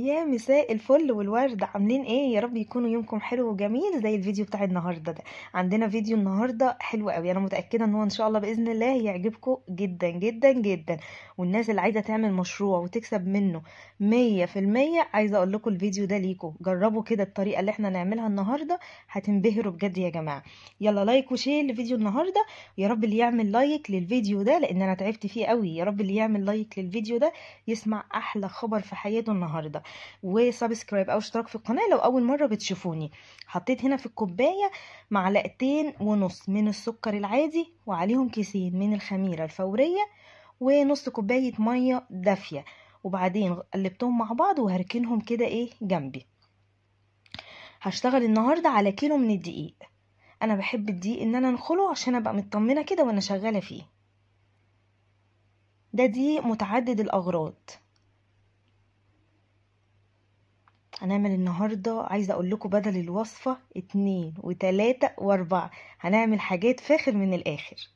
يا مساء الفل والورد، عاملين ايه؟ يا رب يكونوا يومكم حلو وجميل زي الفيديو بتاع النهارده ده. عندنا فيديو النهارده حلو قوي، انا متاكده ان هو ان شاء الله باذن الله يعجبكم جدا جدا جدا. والناس اللي عايزه تعمل مشروع وتكسب منه 100%، عايزه اقول لكم الفيديو ده ليكم. جربوا كده الطريقه اللي احنا نعملها النهارده، هتنبهروا بجد يا جماعه. يلا لايك وشير لفيديو النهارده. يا رب اللي يعمل لايك للفيديو ده، لان انا تعبت فيه قوي، يا رب اللي يعمل لايك للفيديو ده يسمع احلى خبر في حياته النهارده. وسبسكرايب او اشتراك في القناة لو اول مرة بتشوفوني. حطيت هنا في الكوباية 2.5 معلقة من السكر العادي، وعليهم كيسين من الخميرة الفورية، ونص كوباية مية دافية. وبعدين قلبتهم مع بعض وهركنهم كده ايه جنبي. هشتغل النهاردة على كيلو من الدقيق. انا بحب الدقيق ان انا انخله عشان ابقى مطمنة كده وانا شغالة فيه. ده دقيق متعدد الاغراض. هنعمل النهاردة، عايزة اقول لكم بدل الوصفة 2 و3 و4 هنعمل حاجات فاخر من الاخر.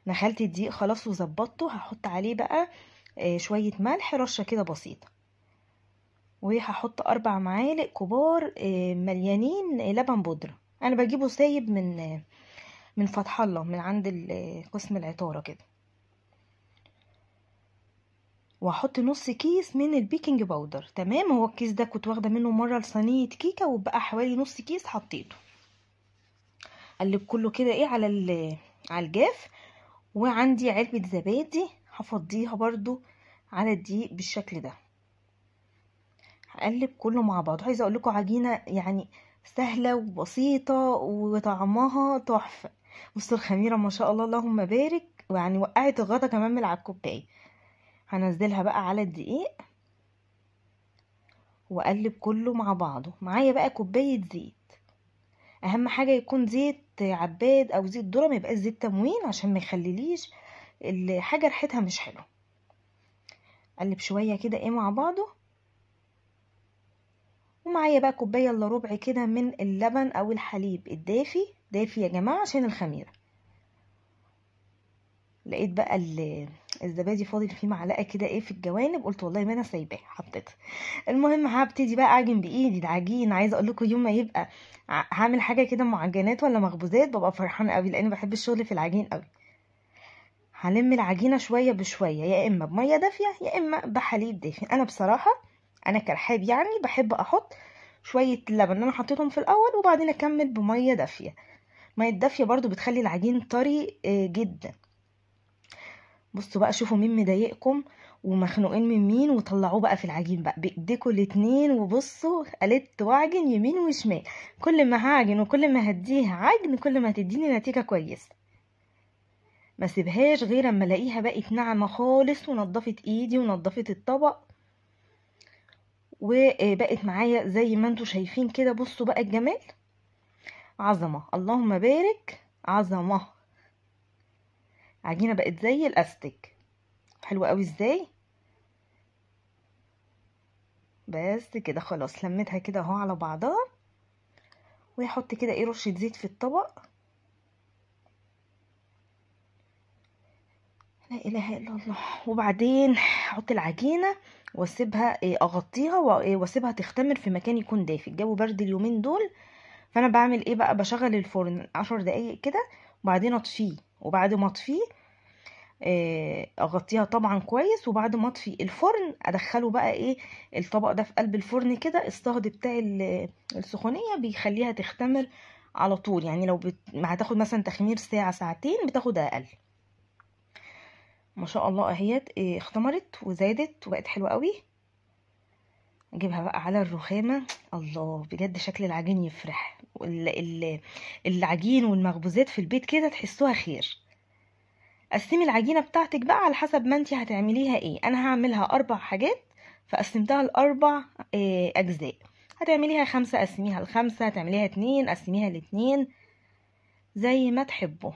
نخلت الدقيق خلاص وظبطته، هحط عليه بقى شوية ملح، رشة كده بسيطة. وهحط 4 معالق كبار مليانين لبن بودرة. انا بجيبه سايب من فتح الله، من عند قسم العطارة كده. وهحط نص كيس من البيكنج باودر. تمام، هو الكيس ده كنت واخده منه مره لصينيه كيكه، وبقى حوالي نص كيس حطيته. اقلب كله كده ايه على الجاف. وعندي علبه زبادي هفضيها برضو على الدقيق بالشكل ده. هقلب كله مع بعض. عايزه اقول لكم عجينه يعني سهله وبسيطه وطعمها تحفه. بصوا الخميره ما شاء الله اللهم بارك، ويعني وقعت الغطا كمان من على الكوبايه. هنزلها بقى على الدقيق واقلب كله مع بعضه. معايا بقى كوبايه زيت. اهم حاجه يكون زيت عباد او زيت ذره، ما يبقاش زيت تموين عشان ما يخليليش الحاجه ريحتها مش حلوه. اقلب شويه كده ايه مع بعضه. ومعايا بقى كوبايه الا ربع كده من اللبن او الحليب الدافي. دافي يا جماعه عشان الخميره. لقيت بقى الزبادي فاضل فيه معلقه كده ايه في الجوانب، قلت والله ما انا سايباه حطيتها. المهم هبتدي بقى اعجن بايدي. ده عجين، عايزه اقول لكم يوم ما يبقى هعمل حاجه كده معجنات ولا مخبوزات ببقى فرحانه قوي، لان بحب الشغل في العجين قوي. هلم العجينه شويه بشويه، يا اما بميه دافيه يا اما بحليب دافي. انا بصراحه انا كرحاب يعني بحب احط شويه لبن اللي انا حطيتهم في الاول، وبعدين اكمل بميه دافيه. ميه دافيه برضو بتخلي العجين طري جدا. بصوا بقى، شوفوا مين مضايقكم ومخنوقين من مين، وطلعوه بقى في العجين بقى بايديكوا الاتنين. وبصوا قلت واعجن يمين وشمال. كل ما هعجن وكل ما هديها عجن كل ما هتديني نتيجه كويسه. ما سيبهاش غير اما الاقيها بقت ناعمه خالص، ونضفت ايدي ونضفت الطبق، وبقت معايا زي ما انتوا شايفين كده. بصوا بقى الجمال، عظمه اللهم بارك، عظمه. عجينه بقت زي الاستيك، حلوه قوي ازاي. بس كده خلاص لميتها كده اهو على بعضها. ويحط كده ايه رشه زيت في الطبق. لا اله الا الله. وبعدين احط العجينه واسيبها اغطيها واسيبها تختمر في مكان يكون دافي. الجو برد اليومين دول، فانا بعمل ايه بقى؟ بشغل الفرن 10 دقايق كده وبعدين اطفيه. وبعد ما اطفيه اغطيها طبعا كويس. وبعد ما اطفي الفرن ادخله بقى ايه الطبق ده في قلب الفرن كده. الصهد بتاع السخونيه بيخليها تختمر على طول. يعني لو ما هتاخد مثلا تخمير ساعه ساعتين، بتاخد اقل. ما شاء الله اهيت اختمرت وزادت وبقت حلوه قوي. اجيبها بقى على الرخامه. الله، بجد شكل العجين يفرح. العجين والمخبوزات في البيت كده تحسوها خير. قسمي العجينه بتاعتك بقى على حسب ما انتي هتعمليها ايه. انا هعملها 4 حاجات، فقسمتها ل4 اجزاء. هتعمليها 5 قسميها ل5، هتعمليها 2 قسميها ل2، زي ما تحبوا.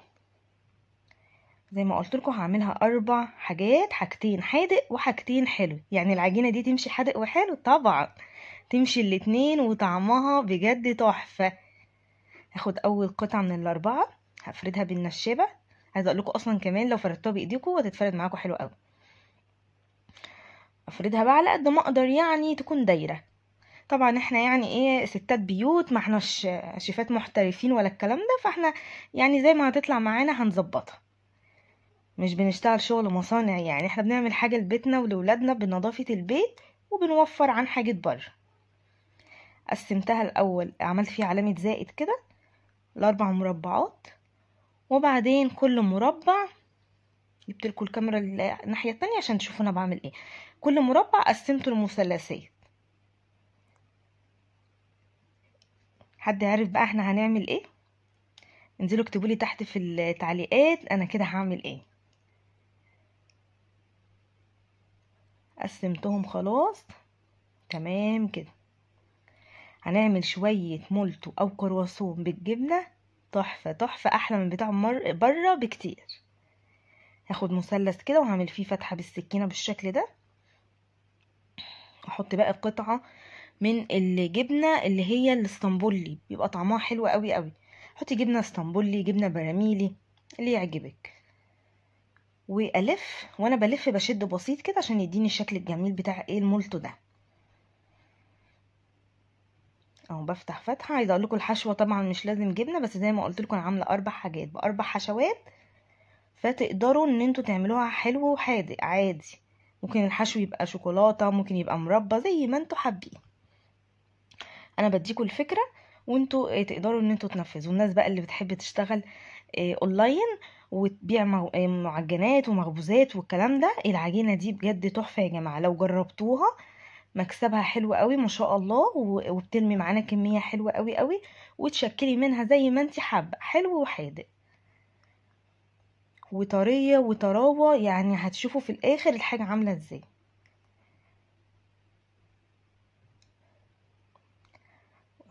زي ما قلت لكم هعملها 4 حاجات، حاجتين حادق وحاجتين حلو. يعني العجينه دي تمشي حادق وحلو طبعا، تمشي الاتنين وطعمها بجد تحفه. هاخد اول قطعه من ال4 هفردها افردها بقى على قد ما اقدر، يعني تكون دايره. طبعا احنا يعني ايه ستات بيوت، ما احناش شيفات محترفين ولا الكلام ده، فاحنا يعني زي ما هتطلع معانا هنظبطها، مش بنشتغل شغل مصانع. يعني احنا بنعمل حاجه لبيتنا ولولادنا بنظافه البيت، وبنوفر عن حاجه بره. قسمتها الاول، عملت فيه علامه زائد كده ل4 مربعات، وبعدين كل مربع، جبت لكم الكاميرا الناحيه التانية عشان تشوفوا انا بعمل ايه. كل مربع قسمته لمثلثات. حد عارف بقى احنا هنعمل ايه؟ انزلوا اكتبوا لي تحت في التعليقات انا كده هعمل ايه. قسمتهم خلاص تمام كده. هنعمل شويه مولتو او كرواسون بالجبنه، تحفه تحفه، احلى من بتاع بره بكتير. هاخد مثلث كده وهعمل فيه فتحه بالسكينه بالشكل ده، احط بقى قطعه من الجبنه اللي هي الاسطنبولي، بيبقى طعمها حلو قوي قوي. حطي جبنه اسطنبولي، جبنه براميلي، اللي يعجبك. والف، وانا بلف بشد بسيط كده عشان يديني الشكل الجميل بتاع ايه المولتو ده. اهو بفتح فتحه. عايزه اقول لكم الحشوه طبعا مش لازم جبنه، بس زي ما قلت لكم انا عامله 4 حاجات ب4 حشوات، فتقدروا ان انتوا تعملوها حلو وحادق عادي. ممكن الحشو يبقى شوكولاته، ممكن يبقى مربى، زي ما انتوا حابين. انا بديكوا الفكره وانتوا تقدروا ان انتوا تنفذوا. الناس بقى اللي بتحب تشتغل اونلاين وتبيع معجنات ومخبوزات والكلام ده، العجينه دي بجد تحفه يا جماعه. لو جربتوها مكسبها حلو قوي ما شاء الله، وبترمي معانا كميه حلوه قوي قوي، وتشكلي منها زي ما انت حابه، حلو وحادق وطريه وطراوه. يعني هتشوفوا في الاخر الحاجه عامله ازاي.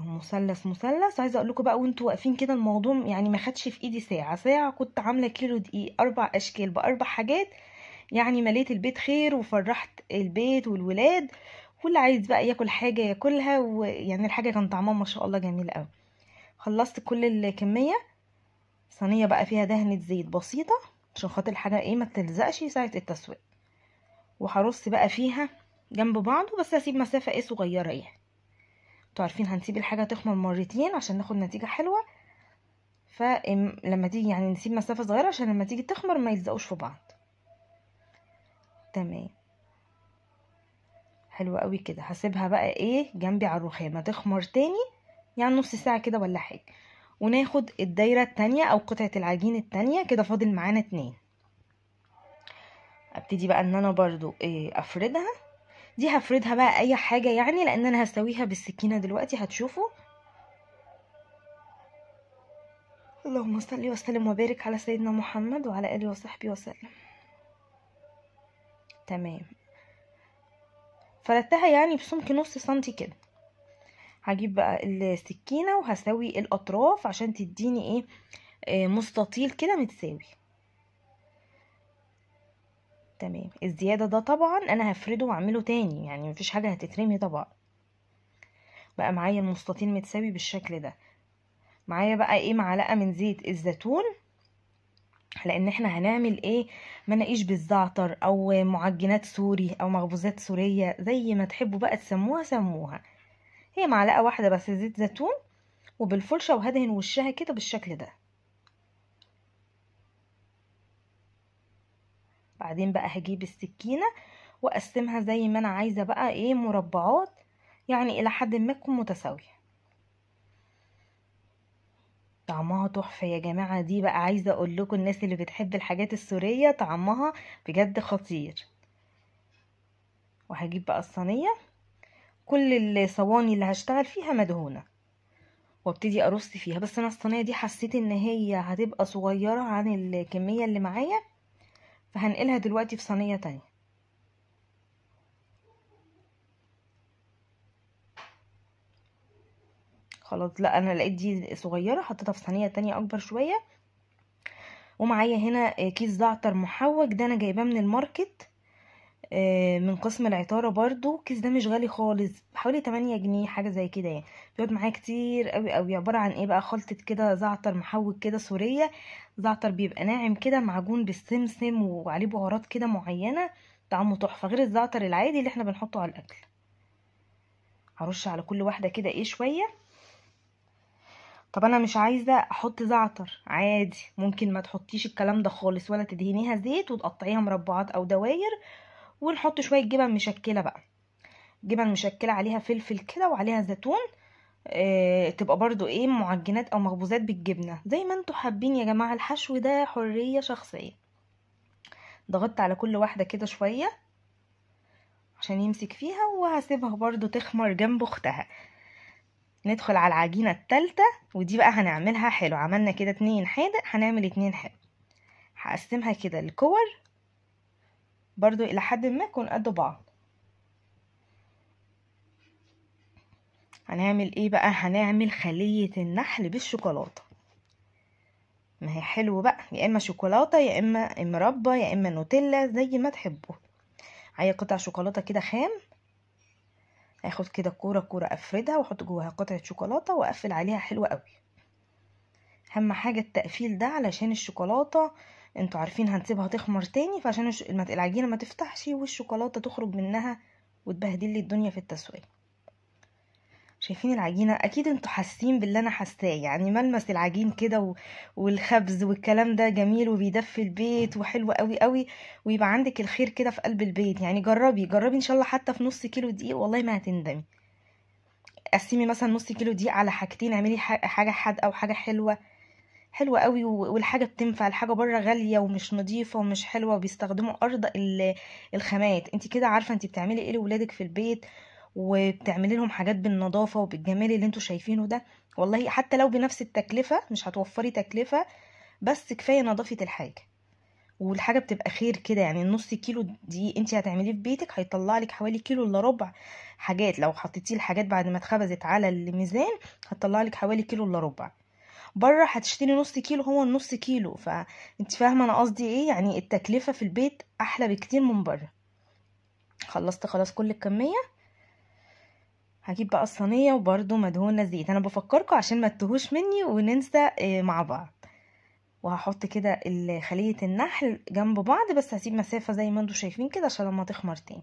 مثلث مثلث. عايزه اقول لكم بقى وانتوا واقفين كده، الموضوع يعني ما خدش في ايدي ساعه كنت عامله كيلو دقيق، 4 اشكال ب4 حاجات. يعني مليت البيت خير وفرحت البيت والولاد، واللي عايز بقى ياكل حاجه ياكلها. ويعني الحاجه كان طعمها ما شاء الله جميل قوي. خلصت كل الكميه. صينيه بقى فيها دهنه زيت بسيطه عشان خاطر الحاجه ايه ما تلزقش ساعه التسويه، وهرص بقى فيها جنب بعض، بس هسيب مسافه ايه صغيره يعني. انتوا عارفين هنسيب الحاجه تخمر مرتين عشان ناخد نتيجه حلوه، فلما تيجي يعني نسيب مسافه صغيره عشان لما تيجي تخمر ما يلزقوش في بعض. تمام، حلوه قوي كده. هسيبها بقى ايه جنبي على الرخامه تخمر تاني، يعني نص ساعه كده ولا حاجه. وناخد الدايره التانية او قطعه العجين التانية كده، فاضل معانا 2. ابتدي بقى ان انا برضو إيه افردها. دي هفردها بقى اي حاجه يعني، لان انا هسويها بالسكينه دلوقتي هتشوفوا. اللهم صل وسلم وبارك على سيدنا محمد وعلى اله وصحبه وسلم. تمام، فردتها يعني بسمك نص سنتي كده. هجيب بقى السكينة وهسوي الأطراف عشان تديني ايه مستطيل كده متساوي. تمام، الزيادة ده طبعا انا هفرده واعمله تاني، يعني مفيش حاجة هتترمي طبعا. بقى معايا المستطيل متساوي بالشكل ده. معايا بقى ايه معلقة من زيت الزيتون، لان احنا هنعمل ايه مناقيش بالزعتر او معجنات سوري او مخبوزات سورية، زي ما تحبوا بقى تسموها سموها. هي معلقة واحدة بس زيت زيتون وبالفرشة، وهدهن وشها كده بالشكل ده. بعدين بقى هجيب السكينة واقسمها زي ما انا عايزة بقى ايه مربعات، يعني الى حد ما تكون متساوية. طعمها تحفة يا جماعة. دي بقى عايزة اقول لكم الناس اللي بتحب الحاجات السورية طعمها بجد خطير. وهجيب بقى الصينية، كل الصواني اللي هشتغل فيها مدهونة، وابتدي ارص فيها. بس انا الصينية دي حسيت ان هي هتبقى صغيرة عن الكمية اللي معايا، فهنقلها دلوقتي في صينية تانية. خلاص، لا انا لقيت دي صغيرة حطيتها في صينية تانية اكبر شوية. ومعايا هنا كيس زعتر محوج، ده انا جايباه من الماركت من قسم العطارة برضو. الكيس ده مش غالي خالص، حوالي 8 جنيه حاجة زي كده يعني. بيقعد معايا كتير قوي قوي. عبارة عن ايه بقى، خلطة كده زعتر محوج كده سورية. زعتر بيبقى ناعم كده معجون بالسمسم وعليه بهارات كده معينة، طعمه تحفه غير الزعتر العادي اللي احنا بنحطه على الاكل. هرش على كل واحده كده ايه شويه. طب انا مش عايزه احط زعتر، عادي ممكن ما تحطيش الكلام ده خالص، ولا تدهنيها زيت وتقطعيها مربعات او دواير. ونحط شويه جبن مشكله بقى، جبن مشكله عليها فلفل كده وعليها زيتون. تبقى برضو ايه معجنات او مخبوزات بالجبنه زي ما انتوا حابين يا جماعه، الحشو ده حريه شخصيه. ضغطت على كل واحده كده شويه عشان يمسك فيها، وهسيبها برضو تخمر جنب اختها. ندخل على العجينه التالتة، ودي بقى هنعملها حلو. عملنا كده 2 حادق، هنعمل 2 حلو. هقسمها كده الكور برضو الى حد ما يكون قد بعض. هنعمل ايه بقى؟ هنعمل خلية النحل بالشوكولاتة. ما هي حلو بقى، يا اما شوكولاتة يا اما مربى يا اما نوتيلا زي ما تحبوا. هي قطع شوكولاتة كده خام. هاخد كده كورة افردها واحط جواها قطعة شوكولاتة واقفل عليها حلوة قوي. اهم حاجة التقفيل ده علشان الشوكولاتة انتوا عارفين هنسيبها تخمر تاني، فعشان العجينة ما تفتحش والشوكولاتة تخرج منها وتبهدل لي الدنيا في التسوية. شايفين العجينة؟ اكيد انتوا حاسين باللي انا حاساه، يعني ملمس العجين كده والخبز والكلام ده جميل وبيدفي البيت وحلو قوي قوي. ويبقى عندك الخير كده في قلب البيت. يعني جربي ان شاء الله حتى في نص كيلو دقيق والله ما هتندمي. قسمي مثلا نص كيلو دقيق على حاجتين، اعملي حاجة حادقة وحاجة حلوة. حلوة قوي والحاجة بتنفع. الحاجة بره غالية ومش نظيفة ومش حلوة وبيستخدموا ارض الخامات. انت كده عارفة انت بتعملي ايه لولادك في البيت، وبتعملي لهم حاجات بالنظافة وبالجمال اللي انتوا شايفينه ده. والله حتى لو بنفس التكلفة مش هتوفري تكلفة، بس كفاية نظافة الحاجة. والحاجة بتبقى خير كده. يعني النص كيلو دي انت هتعمليه في بيتك هيطلع لك حوالي كيلو الا ربع حاجات. لو حطيتيه الحاجات بعد ما اتخبزت على الميزان هتطلع لك حوالي كيلو الا ربع. بره هتشتري نص كيلو، هو النص كيلو. فانت فاهمه انا قصدي ايه؟ يعني التكلفه في البيت احلى بكتير من بره. خلصت خلاص كل الكميه. هجيب بقى الصينيه وبرده مدهونه زيت. انا بفكركم عشان ما تتوهوش مني وننسى مع بعض. وهحط كده خليه النحل جنب بعض، بس هسيب مسافه زي ما انتم شايفين كده عشان لما تخمر تاني.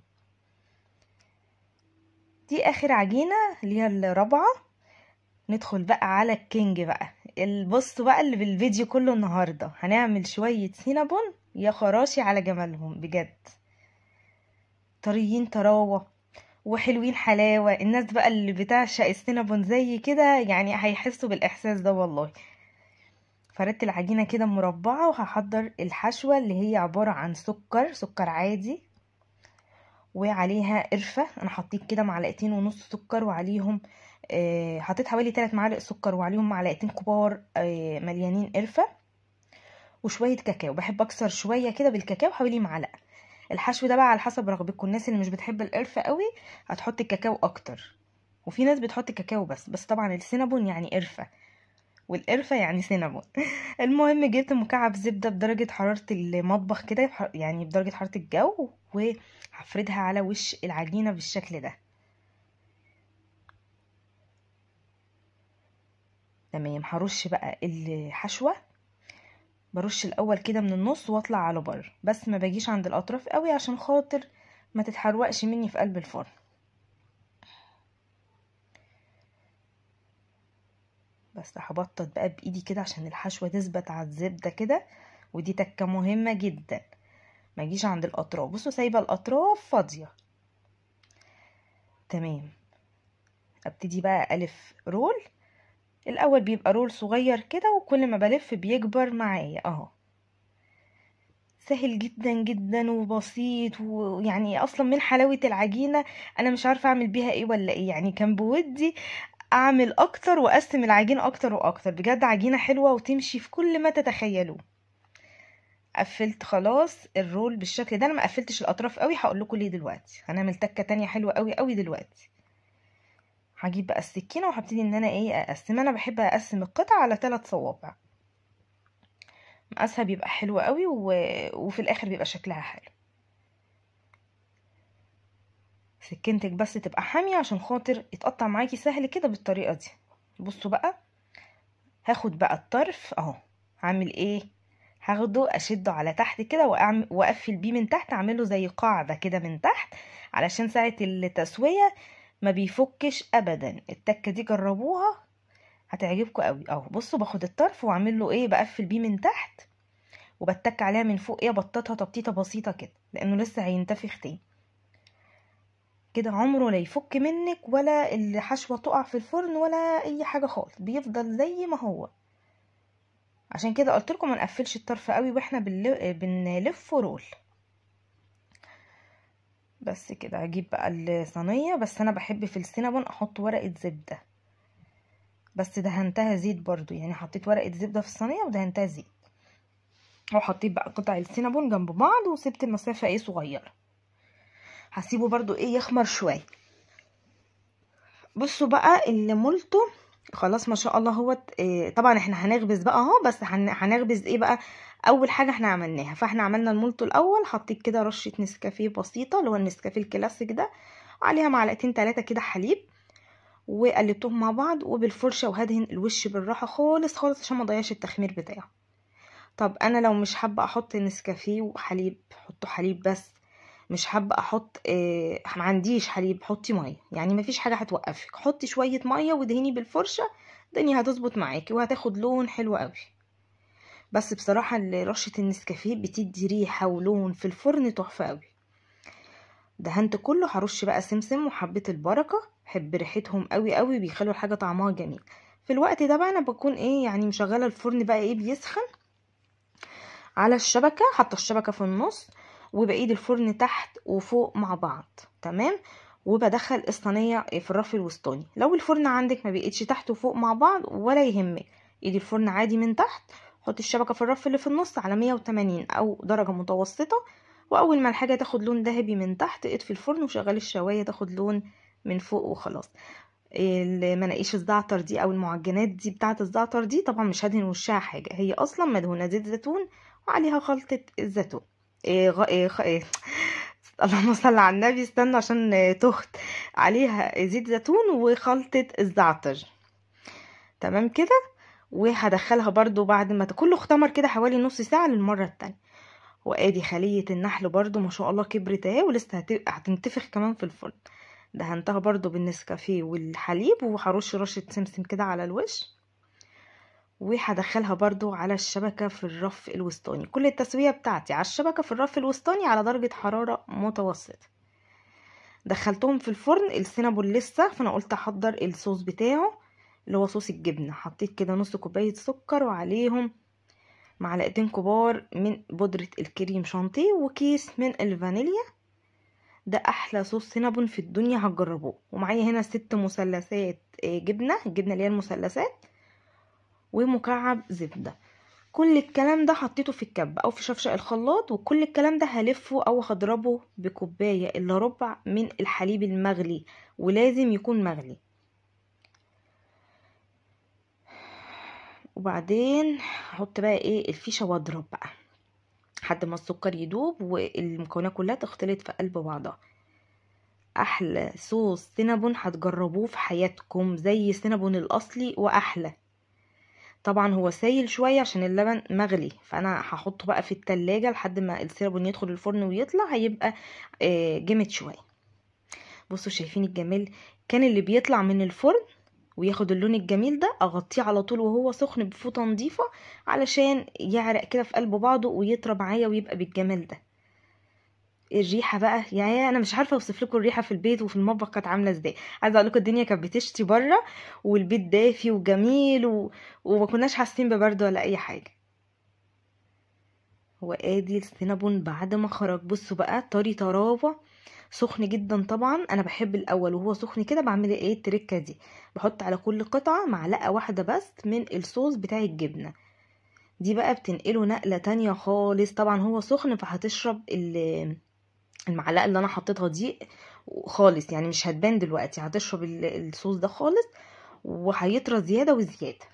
دي اخر عجينه اللي هي الرابعه. ندخل بقى على الكينج بقى. البص بقى اللي بالفيديو كله النهارده، هنعمل شويه سينابون يا خراشي على جمالهم بجد. طريين طراوه وحلوين حلاوه. الناس بقى اللي بتعشق السينابون زي كده يعني هيحسوا بالاحساس ده والله. فردت العجينه كده مربعه، وهحضر الحشوه اللي هي عباره عن سكر عادي وعليها قرفه. انا حطيت كده 2.5 معلقة سكر وعليهم حطيت حوالي 3 معالق سكر وعليهم 2 معلقة كبار مليانين قرفه. وشويه كاكاو، بحب اكسر شويه كده بالكاكاو حوالي معلقه. الحشو ده بقى على حسب رغبتكم. الناس اللي مش بتحب القرفه قوي هتحط الكاكاو اكتر، وفي ناس بتحط كاكاو بس طبعا السينابون يعني قرفه، والقرفه يعني سينابون. المهم جبت مكعب زبده بدرجه حراره المطبخ كده، يعني بدرجه حراره الجو، وهفردها على وش العجينه بالشكل ده. تمام. هرش بقى الحشوه. برش الاول كده من النص واطلع على بره، بس ما باجيش عند الاطراف قوي عشان خاطر ما تتحرقش مني في قلب الفرن. بس هبطط بقى بايدي كده عشان الحشوه تثبت على الزبده كده. ودي تكه مهمه جدا، ما اجيش عند الاطراف. بصوا سايبه الاطراف فاضيه. تمام. ابتدي بقى الف رول. الاول بيبقى رول صغير كده، وكل ما بلف بيكبر معايا اهو. سهل جدا جدا وبسيط، ويعني اصلا من حلاوه العجينه انا مش عارفه اعمل بيها ايه ولا ايه. يعني كان بودي اعمل اكتر واقسم العجين اكتر واكتر. بجد عجينه حلوه وتمشي في كل ما تتخيلوه. قفلت خلاص الرول بالشكل ده. انا ما قفلتش الاطراف قوي، هقول لكم ليه دلوقتي. هنعمل تكه تانية حلوه قوي قوي دلوقتي. هجيب بقى السكينه وهبتدي ان انا اقسم. انا بحب اقسم القطع على 3 صوابع. مقاسها بيبقى حلو قوي وفي الاخر بيبقى شكلها حلو. سكينتك بس تبقى حامية عشان خاطر يتقطع معاكي سهل كده بالطريقة دي. بصوا بقى، هاخد بقى الطرف اهو. هعمل ايه؟ هاخده اشده على تحت كده واقفل بيه من تحت، اعمله زي قاعده كده من تحت علشان ساعه التسويه ما بيفكش ابدا. التكه دي جربوها هتعجبكم قوي. اهو بصوا باخد الطرف واعمل له ايه، بقفل بيه من تحت وبتك عليها من فوق، ايه بططها تبطيطه بسيطه كده لانه لسه هينتفخ تاني. كده عمره لا يفك منك ولا الحشوه تقع في الفرن ولا اي حاجه خالص، بيفضل زي ما هو. عشان كده قلت لكم ما نقفلش الطرف قوي واحنا بنلف رول. بس كده هجيب بقى الصينيه، بس انا بحب في السينابون احط ورقه زبده، بس دهنتها زيت برضو، يعني حطيت ورقه زبده في الصينيه ودهنتها زيت، وحطيت بقى قطع السينابون جنب بعض وسبت المسافه ايه صغيره. هسيبه برضو ايه يخمر شويه. بصوا بقى اللي مولته خلاص ما شاء الله. هو طبعا احنا هنخبز بقى اهو، بس هنخبز ايه بقى. اول حاجه احنا عملناها، فاحنا عملنا المولتو الاول، حطيت كده رشه نسكافيه بسيطه اللي هو النسكافيه الكلاسيك ده، وعليها معلقتين 3 كده حليب، وقلبتهم مع بعض وبالفرشه، وهدهن الوش بالراحه خالص خالص عشان ما اضيعش التخمير بتاعه. طب انا لو مش حابه احط نسكافيه وحليب حطوا حليب بس، مش حابه احط ما عنديش حليب حطي ميه، يعني مفيش حاجه هتوقفك، حطي شويه ميه ودهني بالفرشه، الدنيا هتظبط معاكي وهتاخد لون حلو قوي. بس بصراحه رشه النسكافيه بتدي ريحه ولون في الفرن تحفه قوي. دهنت كله. هرش بقى سمسم وحبه البركه، بحب ريحتهم قوي قوي، بيخلوا الحاجه طعمها جميل. في الوقت ده بقى انا بكون ايه يعني مشغله الفرن بقى ايه بيسخن على الشبكه، حاطه الشبكه في النص وبايد الفرن تحت وفوق مع بعض، تمام. وبدخل الصينيه في الرف الوسطاني. لو الفرن عندك ما بقتش تحت وفوق مع بعض ولا يهمك، ايدي الفرن عادي من تحت، حطي الشبكه في الرف اللي في النص على 180 او درجه متوسطه، واول ما الحاجه تاخد لون ذهبي من تحت اطفي الفرن وشغلي الشوايه تاخد لون من فوق وخلاص. المناقيش الزعتر دي او المعجنات دي بتاعه الزعتر دي طبعا مش هدهن وشها حاجه، هي اصلا مدهونه زيت زيتون وعليها خلطه الزيتون. اللهم صل على النبي، استنى عشان تهت. عليها زيت زيتون وخلطه الزعتر، تمام كده. وهدخلها برضو بعد ما كله اختمر كده حوالي نص ساعه للمره التانية. وادي خليه النحل برضو ما شاء الله كبرت اهي، ولسه هتنتفخ كمان في الفرن. دهنتها برضو بالنسكافيه والحليب، وهرش رشة سمسم كده على الوش، وهدخلها برضو على الشبكة في الرف الوسطاني. كل التسوية بتاعتي على الشبكة في الرف الوسطاني على درجة حرارة متوسطة. دخلتهم في الفرن. السينابون لسه، فانا قلت احضر الصوص بتاعه اللي هو صوص الجبنة. حطيت كده نص كوباية سكر، وعليهم معلقتين كبار من بودرة الكريم شانتيه وكيس من الفانيليا. ده احلى صوص سينابون في الدنيا، هتجربوه. ومعايا هنا 6 مثلثات جبنه اللي هي المثلثات، ومكعب زبده. كل الكلام ده حطيته في الكب او في شفشق الخلاط، وكل الكلام ده هلفه او هضربه بكوبايه الا ربع من الحليب المغلي، ولازم يكون مغلي. وبعدين هحط بقى ايه الفيشه واضرب بقى لحد ما السكر يدوب والمكونات كلها تختلط في قلب بعضها. احلى صوص سينابون هتجربوه في حياتكم، زي السينابون الاصلي واحلى. طبعا هو سايل شويه عشان اللبن مغلي، فانا هحطه بقى في التلاجة لحد ما السينابون يدخل الفرن ويطلع، هيبقى جامد شويه. بصوا شايفين الجمال؟ كان اللي بيطلع من الفرن وياخد اللون الجميل ده اغطيه على طول وهو سخن بفوطه نظيفه علشان يعرق كده في قلب بعضه ويطرى معايا ويبقى بالجمال ده. الريحه بقى يعني انا مش عارفه اوصف لكم الريحه في البيت وفي المطبخ كانت عامله ازاي. عايزه اقول لكم الدنيا كانت بتشتي بره والبيت دافي وجميل وما كناش حاسين ببرد ولا اي حاجه. وادي السينابون بعد ما خرج. بصوا بقى طري طراوه، سخن جدا. طبعا انا بحب الاول وهو سخن كده بعمل ايه التركه دي، بحط على كل قطعه معلقه واحده بس من الصوص بتاع الجبنه. دي بقى بتنقله نقله تانية خالص. طبعا هو سخن فهتشرب المعلقه اللي انا حطيتها دي خالص، يعني مش هتبان دلوقتي، هتشرب الصوص ده خالص وهيطرى زياده وزياده.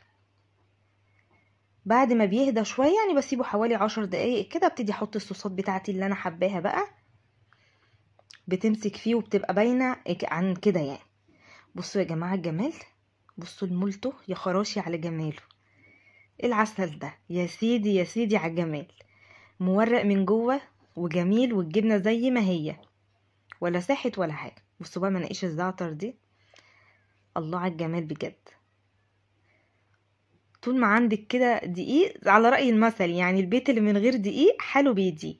بعد ما بيهدى شويه يعني بسيبه حوالي 10 دقايق كده، ابتدي احط الصوصات بتاعتي اللي انا حباها بقى، بتمسك فيه وبتبقى باينه عن كده يعني. بصوا يا جماعه الجمال، بصوا المولتو يا خراشي على جماله. العسل ده يا سيدي يا سيدي على الجمال، مورق من جوه وجميل، والجبنه زي ما هي ولا ساحت ولا حاجه. بصوا بقى مناقيش الزعتر دي، الله على الجمال بجد. طول ما عندك كده دقيق، على رأي المثل يعني البيت اللي من غير دقيق حاله بيضيق.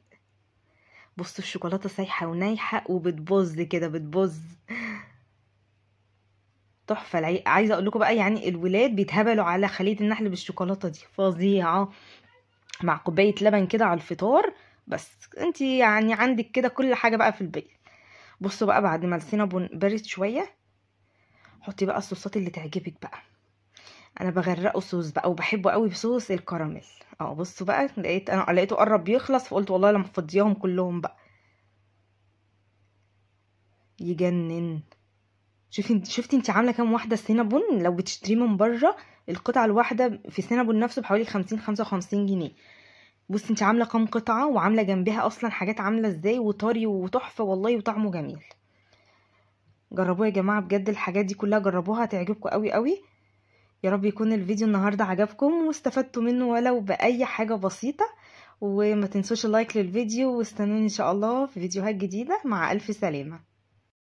بصوا الشوكولاته سايحه ونايحه وبتبظ كده بتبظ، تحفه. عايزه اقول لكم بقى يعني الولاد بيتهبلوا على خليه النحل بالشوكولاته دي، فظيعه مع كوبايه لبن كده على الفطار. بس انتي يعني عندك كده كل حاجه بقى في البيت. بصوا بقى بعد ما السينابون برد شويه، حطي بقى الصوصات اللي تعجبك بقى. انا بغرقه صوص بقى، وبحبه قوي بصوص الكراميل. بصوا بقى، لقيته قرب يخلص، فقلت والله لما افضيهم كلهم بقى. يجنن. شفتي انت عامله كام واحده سينابون؟ لو بتشتريه من بره القطعه الواحده في سينابون نفسه بحوالي 50-55 جنيه. بصي انت عامله كام قطعه، وعامله جنبها اصلا حاجات عامله ازاي، وطري وتحفه والله، وطعمه جميل. جربوها يا جماعه بجد، الحاجات دي كلها جربوها هتعجبكم قوي قوي. يا رب يكون الفيديو النهارده عجبكم واستفدتوا منه ولو باي حاجه بسيطه. وما تنسوش اللايك للفيديو، واستنوني ان شاء الله في فيديوهات جديده. مع الف سلامه.